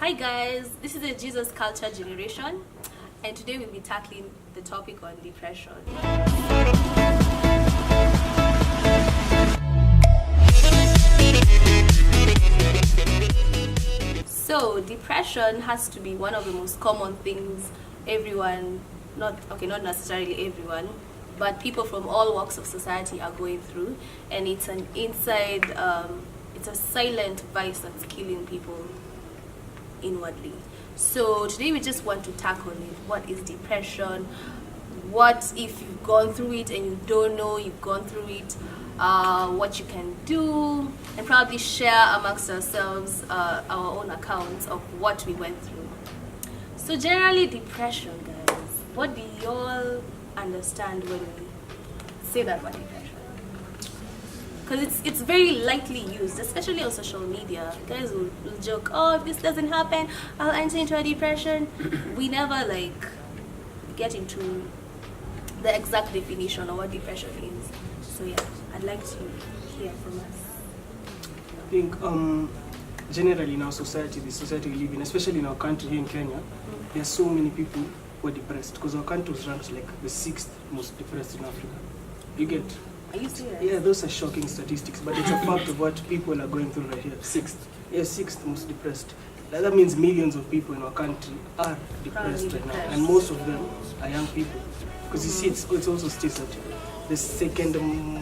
Hi guys, this is the Jesus Culture Generation, and today we'll be tackling the topic on depression. So, depression has to be one of the most common things everyone, not necessarily everyone, but people from all walks of society are going through, and it's an inside, it's a silent vice that's killing people inwardly. So today we just want to tackle it. What is depression? What if you've gone through it and you don't know you've gone through it? What you can do, and probably share amongst ourselves our own accounts of what we went through. So generally, depression, guys, what do you all understand when we say that word depression? Because it's very lightly used, especially on social media. Guys will joke, oh, if this doesn't happen, I'll enter into a depression. We never get into the exact definition of what depression is. So yeah, I'd like to hear from us. I think generally in our society, the society we live in, especially in our country here in Kenya, there are so many people who are depressed because our country was ranked like the 6th most depressed in Africa. You get? Are you serious? Yeah, those are shocking statistics, but it's a fact of what people are going through right here. 6th. Yeah, 6th most depressed. That means millions of people in our country are depressed right now, and most of them are young people. Because you see, it also states that the second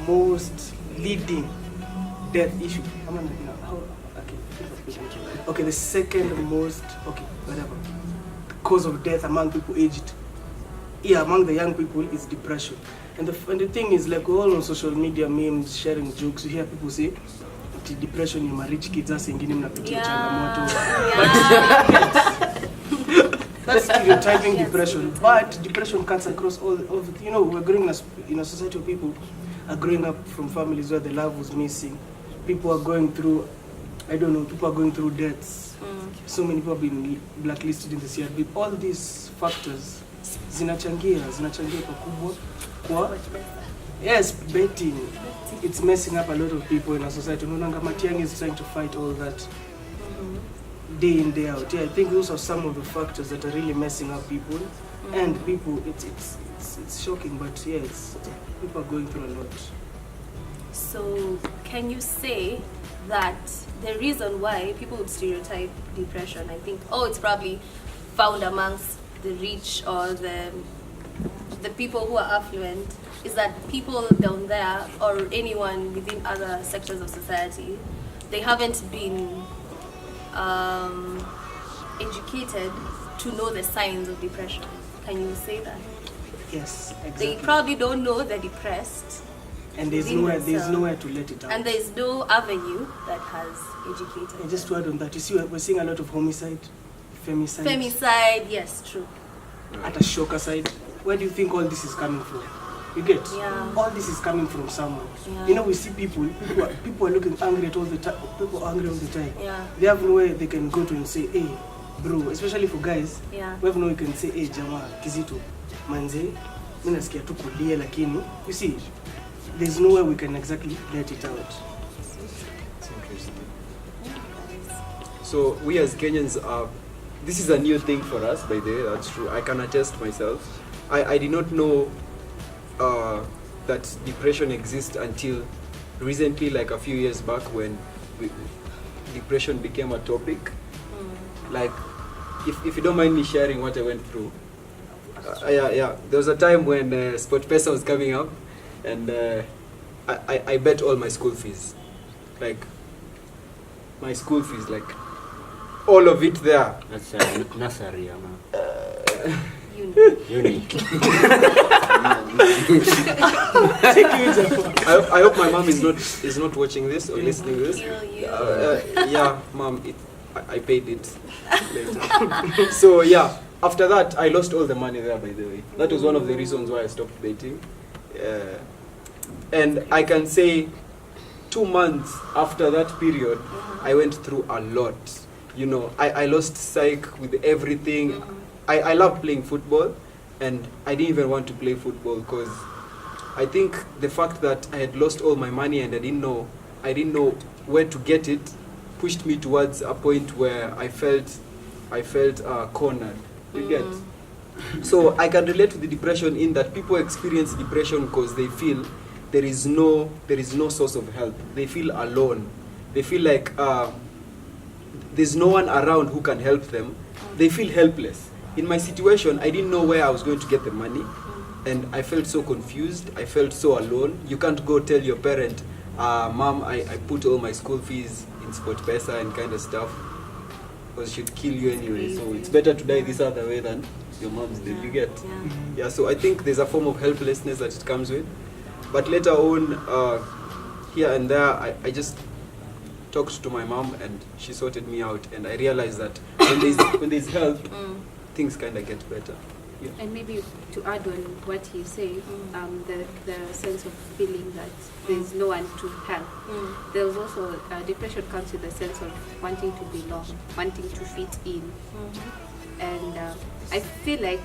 most leading death issue. Okay, the second most, whatever, cause of death among people aged, among the young people is depression. And the thing is, like, all on social media, memes, sharing jokes, you hear people say, depression, you're rich kids, that's changamoto. That's stereotyping depression. But depression cuts across all of, we're growing in a society of people are growing up from families where the love was missing. People are going through, people are going through deaths. So many people have been blacklisted in the CRB. All these factors, zinachangia pakubwa. Yes, betting. It's messing up a lot of people in our society. Matiang'i is trying to fight all that day in, day out. Yeah, I think those are some of the factors that are really messing up people. And people, it's shocking, but yeah, people are going through a lot. So, can you say that the reason why people would stereotype depression, I think, it's probably found amongst the rich or the people who are affluent, is that people down there or anyone within other sectors of society, they haven't been educated to know the signs of depression. Can you say that? Yes, exactly. They probably don't know they're depressed. And there's nowhere to let it out. And there's no avenue that has educated. And just to add on that, you see, we're seeing a lot of homicide, femicide. Femicide, yes, true. At a shocker side. Where do you think all this is coming from? You get? Yeah. All this is coming from somewhere. Yeah. We see people are looking angry all the time. People are angry all the time. Yeah. They have nowhere they can go to and say, hey, bro, especially for guys. Yeah. We have nowhere you can say, hey, Jama, Kizito, Manze, mimi nasikia tu kulia lakini. You see, there's nowhere we can exactly let it out. It's interesting. So we as Kenyans this is a new thing for us, by the way, that's true. I can attest myself. I did not know that depression exists until recently, like a few years back when depression became a topic. Like, if you don't mind me sharing what I went through. There was a time when SportPesa was coming up, and I bet all my school fees. Like, my school fees, like, all of it there. That's nursery, Uni. I hope my mom is not watching this or listening to this. Yeah, mom, I paid it later. So yeah, after that I lost all the money there, by the way. That was one of the reasons why I stopped betting. And I can say 2 months after that period, I went through a lot. I lost sight with everything. I love playing football, and I didn't even want to play football because I think the fact that I had lost all my money and I didn't know where to get it pushed me towards a point where I felt I felt cornered. You get? So I can relate to the depression in that people experience depression because they feel there is no source of help. They feel alone. They feel like there's no one around who can help them. They feel helpless. In my situation, I didn't know where I was going to get the money, and I felt so confused. I felt so alone. You can't go tell your parent, Mom, I put all my school fees in Sport Pesa and kind of stuff, because she'd kill you anyway. So it's better to die this other way than your mom's did. You get? Yeah. So I think there's a form of helplessness that it comes with. But later on, here and there, I just talked to my mom and she sorted me out, and I realized that when there's help, things kind of get better. Yeah. And maybe to add on what he said, the sense of feeling that there's no one to help. There's also depression comes with the sense of wanting to belong, wanting to fit in, and I feel like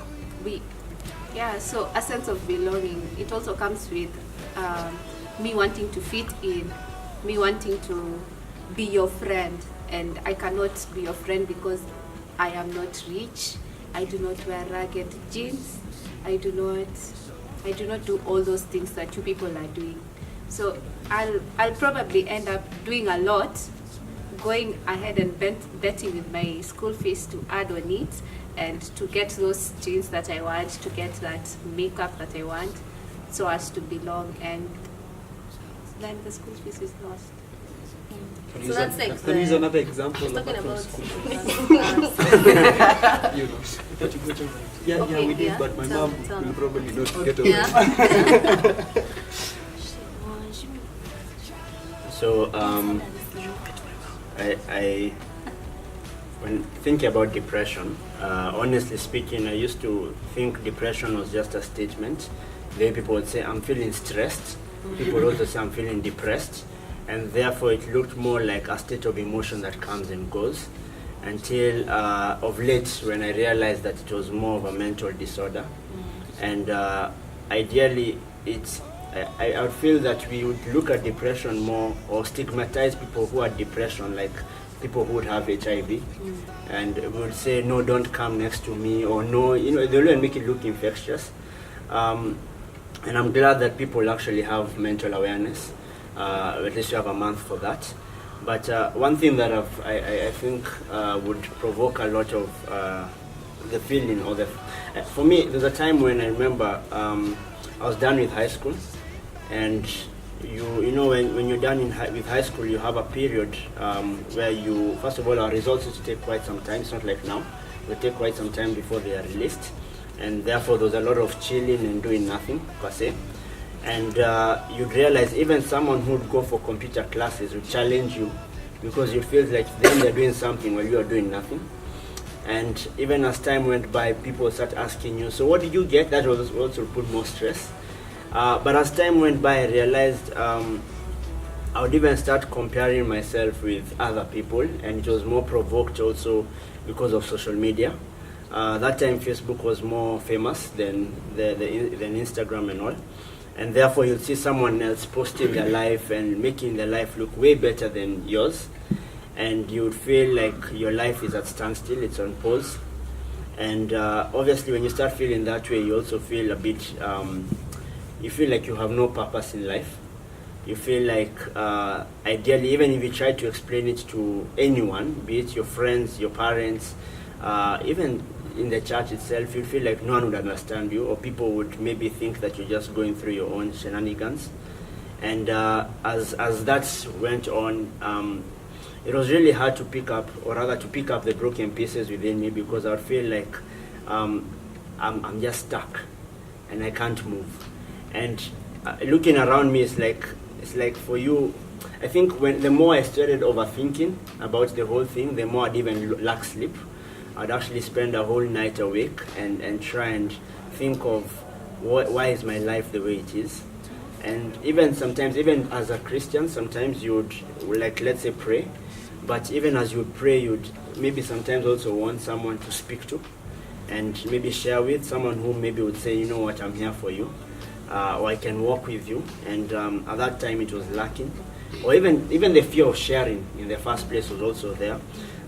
so a sense of belonging. It also comes with me wanting to fit in, me wanting to be your friend, and I cannot be your friend because I am not rich. I do not wear ragged jeans. I do not do all those things that you people are doing. So I'll probably end up doing a lot, going ahead and betting with my school fees to add on it, and to get those jeans that I want, to get that makeup that I want, so as to belong, and then the school fees is lost. So that's like can you use another example? talking about You know. Okay, we did, yeah. but my Tell mom me. will probably not get over it. Yeah. So I when thinking about depression, honestly speaking, I used to think depression was just a statement. Then people would say, I'm feeling stressed. People would also say, I'm feeling depressed. And therefore it looked more like a state of emotion that comes and goes, until of late when I realized that it was more of a mental disorder. And ideally I would feel that we would look at depression more, or stigmatize people who are depression like people who would have HIV, and we would say, no, don't come next to me, or no, they will make it look infectious. And I'm glad that people actually have mental awareness. At least you have a month for that. But one thing that I think would provoke a lot of the feeling, or for me, there's a time when I remember I was done with high school, and when you're done with high school, you have a period where you, first of all, our results used to take quite some time. It's not like now; it will take quite some time before they are released, and therefore there's a lot of chilling and doing nothing per se. And you'd realize even someone who would go for computer classes would challenge you, because you feel like then they're doing something while you are doing nothing. And even as time went by, people start asking you, so what did you get? That was also put more stress. But as time went by, I realized I would even start comparing myself with other people, and it was more provoked also because of social media. That time Facebook was more famous than Instagram and all. And therefore you'll see someone else posting their life and making their life look way better than yours. And you would feel like your life is at standstill, it's on pause. And obviously when you start feeling that way, you also feel a bit, you feel like you have no purpose in life. You feel like, ideally, even if you try to explain it to anyone, be it your friends, your parents, even in the church itself, you feel like no one would understand you, or people would maybe think that you're just going through your own shenanigans. And as that went on, it was really hard to pick up, or rather to pick up the broken pieces within me, because I would feel like I'm just stuck and I can't move. And looking around me, it's like for you, I think the more I started overthinking about the whole thing, the more I'd even lack sleep. I'd actually spend a whole night awake and try and think of why is my life the way it is. And even sometimes, even as a Christian, sometimes you would, like, let's say, pray. But even as you would pray, you'd maybe sometimes also want someone to speak to and maybe share with, someone who maybe would say, you know what, I'm here for you, or I can walk with you. And at that time it was lacking. Or even the fear of sharing in the first place was also there.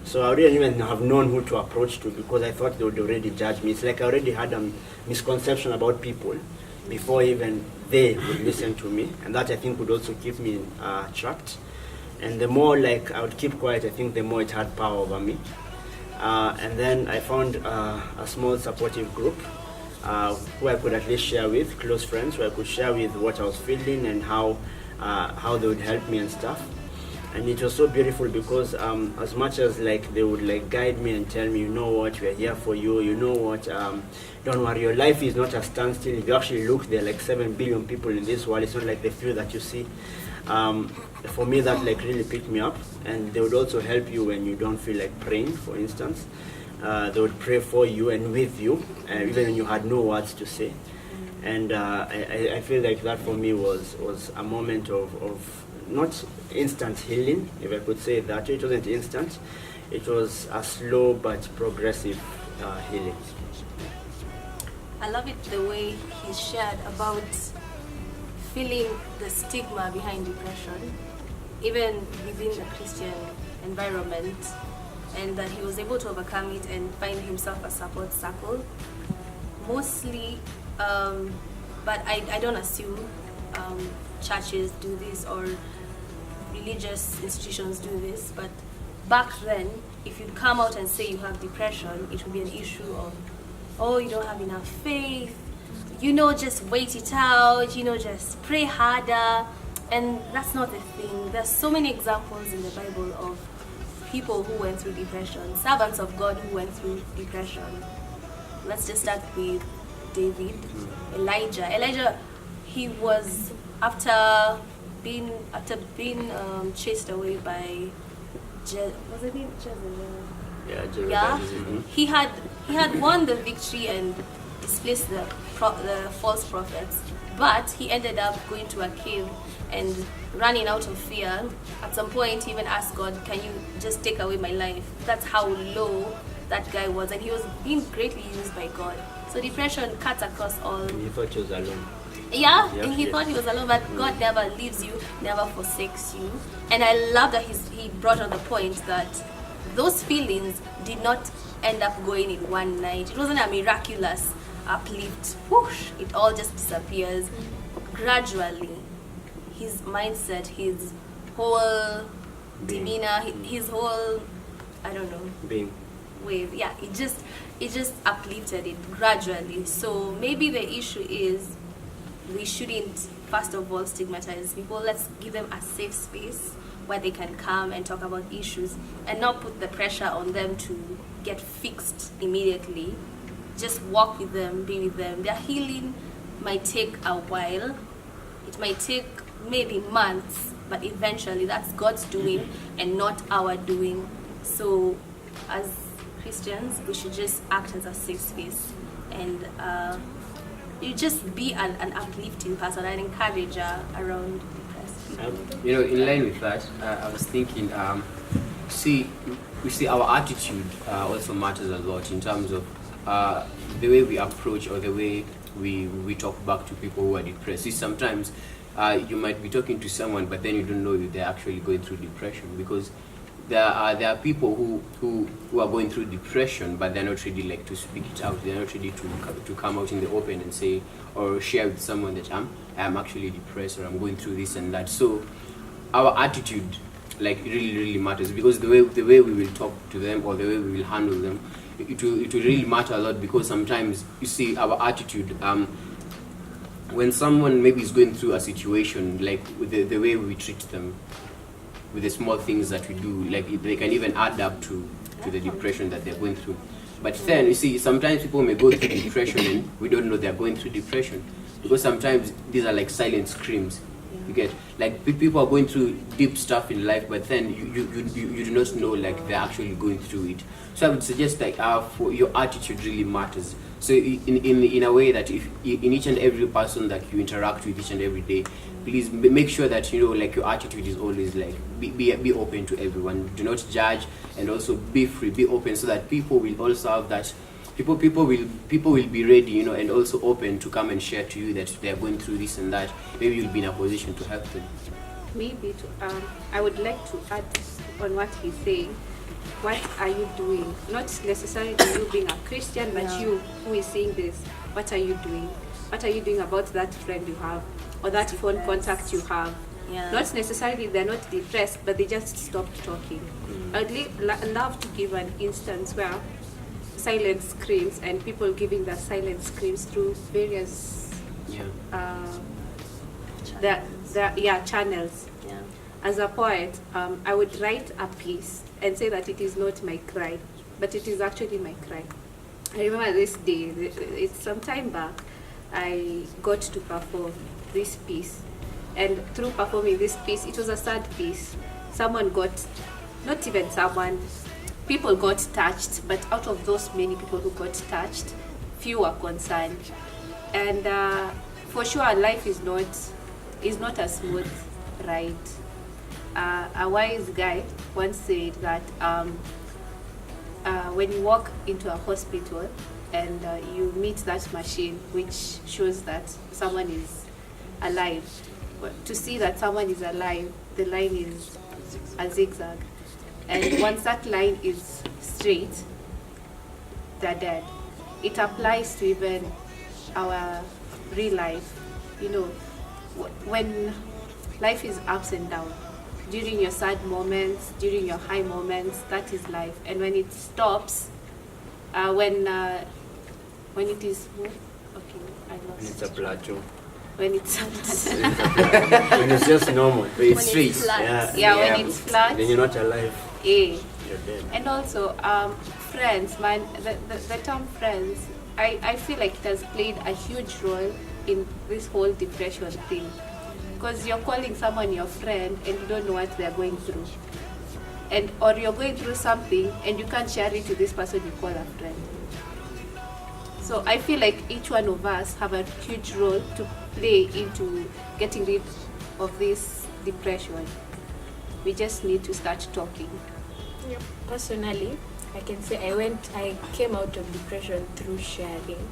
So I didn't even have known who to approach to because I thought they would already judge me. It's like I already had a misconception about people before even they would listen to me, and that I think would also keep me trapped. And the more like I would keep quiet, I think the more it had power over me. And then I found a small supportive group who I could at least share with, close friends, where I could share with what I was feeling and how they would help me and stuff. And it was so beautiful because as much as like they would like guide me and tell me, you know what, we're here for you, you know what, don't worry, your life is not a standstill. If you actually look, there are like 7 billion people in this world. It's not like the few that you see. For me, that like really picked me up. And they would also help you when you don't feel like praying, for instance. They would pray for you and with you, even when you had no words to say. And I feel like that for me was a moment of not instant healing, if I could say that. It wasn't instant. It was a slow but progressive healing. I love it the way he shared about feeling the stigma behind depression, even within the Christian environment, and that he was able to overcome it and find himself a support circle. Mostly, but I don't assume churches do this or religious institutions do this, but back then, if you'd come out and say you have depression, it would be an issue of, oh, you don't have enough faith, just wait it out, just pray harder. And that's not the thing. There's so many examples in the Bible of people who went through depression, servants of God who went through depression. Let's just start with David, Elijah, he was after being chased away by was it Jezebel? Yeah, he had won the victory and displaced the false prophets, but he ended up going to a cave and running out of fear. At some point, he even asked God, "Can you just take away my life?" That's how low that guy was, and he was being greatly used by God. So depression cuts across all. And he thought he was alone. Yeah, and he thought he was alone, but God never leaves you, never forsakes you. And I love that he brought on the point that those feelings did not end up going in one night. It wasn't a miraculous uplift. Whoosh, it all just disappears. Gradually, his mindset, his whole demeanor, his whole, I don't know, being wave. Yeah, it just uplifted it gradually. So maybe the issue is we shouldn't first of all stigmatize people. Let's give them a safe space where they can come and talk about issues and not put the pressure on them to get fixed immediately. Just walk with them, be with them. Their healing might take a while. It might take maybe months, but eventually that's God's doing and not our doing. So as Christians, we should just act as a safe space and you just be an uplifting person, an encourager around depressed people. In line with that, I was thinking, we see our attitude also matters a lot in terms of the way we approach or the way we talk back to people who are depressed. See, sometimes you might be talking to someone, but then you don't know if they're actually going through depression, because there are people who are going through depression, but they're not ready to speak it out. They're not ready to come out in the open and say or share with someone that I'm actually depressed or I'm going through this and that. So our attitude really matters, because the way we will talk to them or the way we will handle them, it will really matter a lot, because sometimes you see our attitude. When someone maybe is going through a situation, with the way we treat them, with the small things that we do, they can even add up to the depression that they're going through. But then you see, sometimes people may go through depression and we don't know they're going through depression, because sometimes these are silent screams. You get people are going through deep stuff in life, but then you do not know they're actually going through it. So I would suggest for your attitude really matters. So in a way that if in each and every person that you interact with each and every day, please make sure that your attitude is always be open to everyone. Do not judge, and also be free, be open, so that people will also have that. People will be ready, and also open to come and share to you that they are going through this and that. Maybe you'll be in a position to help them. Maybe I would like to add on what he's saying. what are you doing? Not necessarily you being a Christian, but Yeah. you who is saying this, what are you doing? What are you doing about that friend you have or that phone contact you have? Yeah. Not necessarily they're not depressed, but they just stopped talking. I'd love to give an instance where silent screams and people giving their silent screams through various channels. Yeah. As a poet, I would write a piece and say that it is not my cry, but it is actually my cry. I remember this day, it's some time back, I got to perform this piece. And through performing this piece, it was a sad piece. People got touched, but out of those many people who got touched, few were concerned. And for sure, life is not a smooth ride. A wise guy once said that when you walk into a hospital and you meet that machine which shows that someone is alive, to see that someone is alive, the line is a zigzag. And once that line is straight, they're dead. It applies to even our real life. You know, when life is ups and downs, during your sad moments, during your high moments, that is life. And when it stops, when it is, okay, I lost. When it's a plateau. When it's When it's just normal. When When it's flat. when it's flat. Then you're not alive. Yeah. You're dead. And also, friends, man, the term friends, I feel like it has played a huge role in this whole depression thing. Because you're calling someone your friend and you don't know what they're going through. Or you're going through something and you can't share it to this person you call a friend. So I feel like each one of us have a huge role to play into getting rid of this depression. We just need to start talking. Personally, I can say I came out of depression through sharing.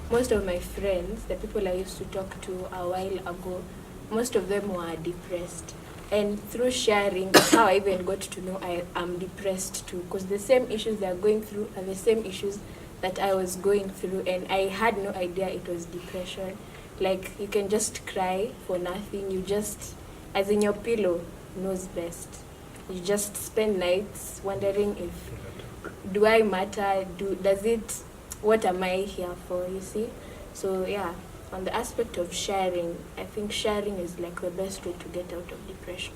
Most of my friends, the people I used to talk to a while ago, most of them were depressed. And through sharing, that's how I even got to know I am depressed too. Because the same issues they are going through are the same issues that I was going through. And I had no idea it was depression. Like, you can just cry for nothing. You just, as in your pillow, knows best. You just spend nights wondering if, do I matter? What am I here for, you see? So yeah, on the aspect of sharing, I think sharing is like the best way to get out of depression.